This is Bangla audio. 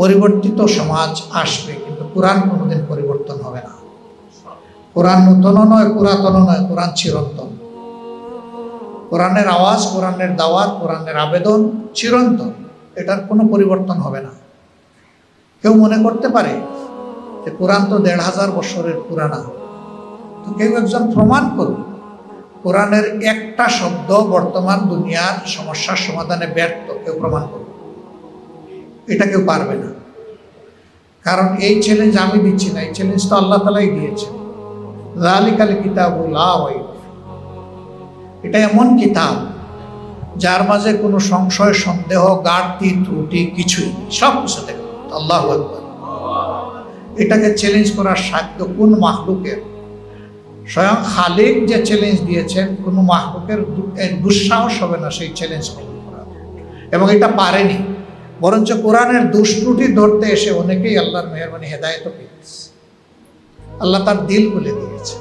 পরিবর্তিত সমাজ আসবে, কিন্তু কোরআন কোনোদিন পরিবর্তন হবে না। কোরআন নূতন নয়, পুরাতন নয়, কোরআন চিরন্তন। কোরআনের আওয়াজ, কোরআনের দাওয়াত, কোরআনের আবেদন চিরন্তন, এটার কোনো পরিবর্তন হবে না। কেউ মনে করতে পারে যে কোরআন তো ১৫০০ বছরের পুরানা, তো কেউ একজন প্রমাণ করুন কোরআনের একটা শব্দ বর্তমান দুনিয়ার সমস্যার সমাধানে ব্যর্থ, কেউ প্রমাণ করুন। এটা কেউ পারবে না, কারণ এই চ্যালেঞ্জ আমি দিচ্ছি না, এই চ্যালেঞ্জ তো আল্লাহ তাআলাই দিয়েছেন। যালিকাল কিতাবুল লা রাইব ফীহ। এটা এমন কিতাব যার মাঝে কোনো সংশয়, সন্দেহ, ঘাটতি, ত্রুটি কিছুই নেই, সব কিছু দেখে। আল্লাহু আকবার। এটাকে চ্যালেঞ্জ করার সাধ্য কোন মাখলুকের? স্বয়ং খালিক যে চ্যালেঞ্জ দিয়েছেন, কোনো মাখলুকের দুঃসাহস হবে না সেই চ্যালেঞ্জ কবুল করা, এবং এটা পারেনি। বরঞ্চ কোরআনের দুষ্ত্রুটি ধরতে এসে অনেকেই আল্লাহর মেহেরবানি হেদায়েতও পেয়েছে। আল্লাহ তার দিল খুলে দিয়েছে।